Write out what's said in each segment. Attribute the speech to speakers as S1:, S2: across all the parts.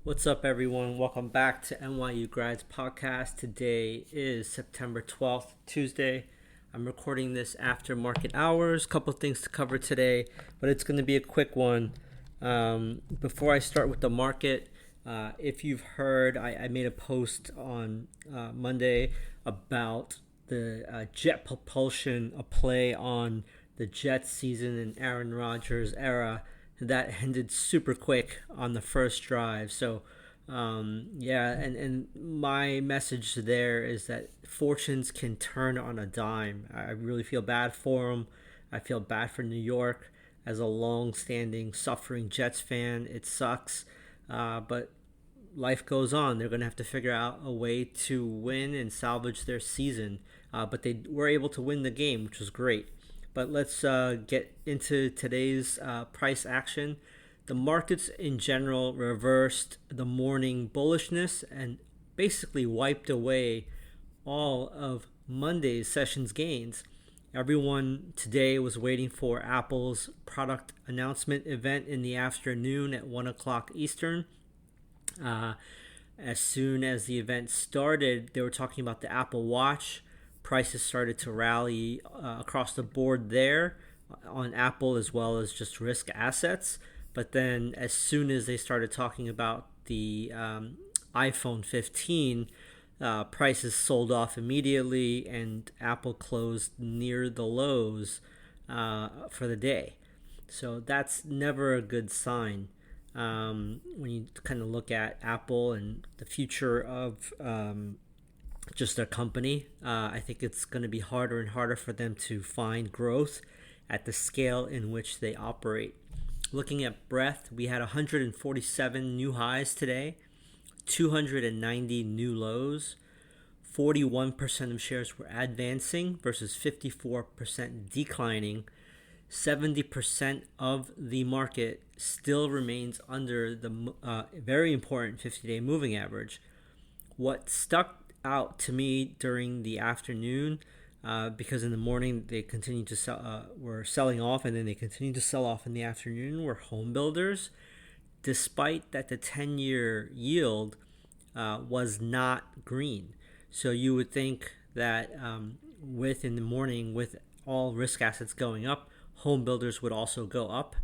S1: What's up, everyone? Welcome back to NYU Grads Podcast. Today is September 12th, Tuesday. I'm recording this after market hours. Couple things to cover today, but it's going to be a quick one. Before I start with the market, if you've heard, I made a post on Monday about the jet propulsion, a play on the Jets season and Aaron Rodgers era. That ended super quick on the first drive. So, and my message there is that fortunes can turn on a dime. I really feel bad for them. I feel bad for New York as a long-standing, suffering Jets fan. It sucks, but life goes on. They're going to have to figure out a way to win and salvage their season. But they were able to win the game, which was great. But let's get into today's price action. The markets in general reversed the morning bullishness and basically wiped away all of Monday's session's gains. Everyone today was waiting for Apple's product announcement event in the afternoon at 1 o'clock Eastern. As soon as the event started, they were talking about the Apple Watch. Prices started to rally across the board there on Apple as well as just risk assets. But then as soon as they started talking about the iPhone 15, prices sold off immediately and Apple closed near the lows for the day. So that's never a good sign when you kind of look at Apple and the future of just their company. I think it's going to be harder and harder for them to find growth at the scale in which they operate. Looking at breadth, we had 147 new highs today, 290 new lows. 41% of shares were advancing versus 54% declining. 70% of the market still remains under the very important 50-day moving average. What stuck out to me during the afternoon, because in the morning they continued to sell, were selling off, and then they continued to sell off in the afternoon, were home builders, despite that the 10-year yield was not green. So you would think that in the morning, with all risk assets going up, home builders would also go up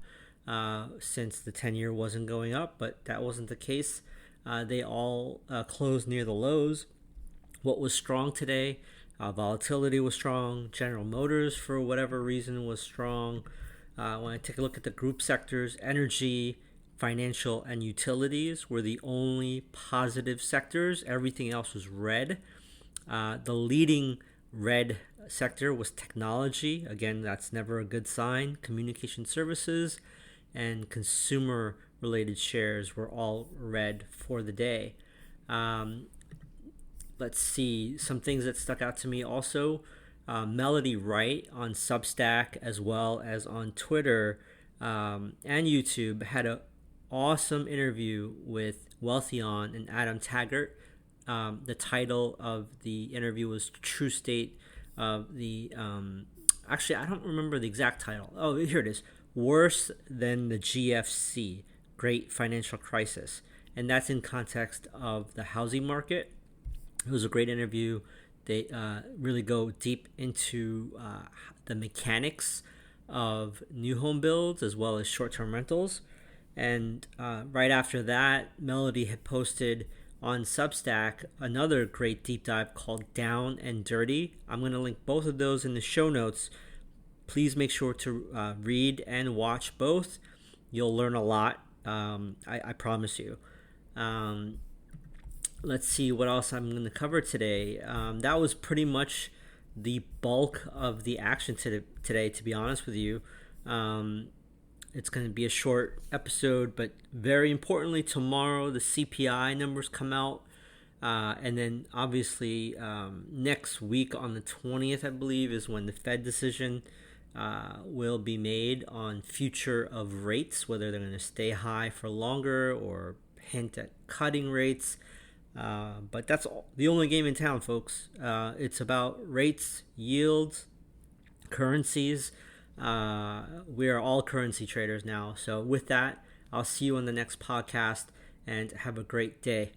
S1: since the 10-year wasn't going up, but that wasn't the case. They all closed near the lows. What was strong today? Volatility was strong. General Motors, for whatever reason, was strong. When I take a look at the group sectors, energy, financial, and utilities were the only positive sectors. Everything else was red. The leading red sector was technology. Again, that's never a good sign. Communication services and consumer-related shares were all red for the day. Let's see, some things that stuck out to me also. Melody Wright on Substack as well as on Twitter and YouTube had an awesome interview with Wealthion and Adam Taggart. The title of the interview was True State of the... actually, I don't remember the exact title. Oh, here it is. Worse Than the GFC, Great Financial Crisis. And that's in context of the housing market. It was a great interview. They really go deep into the mechanics of new home builds as well as short-term rentals. And right after that, Melody had posted on Substack another great deep dive called Down and Dirty. I'm going to link both of those in the show notes. Please make sure to read and watch both. You'll learn a lot. I promise you. Let's see what else I'm going to cover today. That was pretty much the bulk of the action today, to be honest with you. It's going to be a short episode, but very importantly, tomorrow the CPI numbers come out. And then obviously next week on the 20th, I believe, is when the Fed decision will be made on future of rates, whether they're going to stay high for longer or hint at cutting rates. But that's the only game in town, folks. It's about rates, yields, currencies. We are all currency traders now. So with that, I'll see you on the next podcast. and have a great day.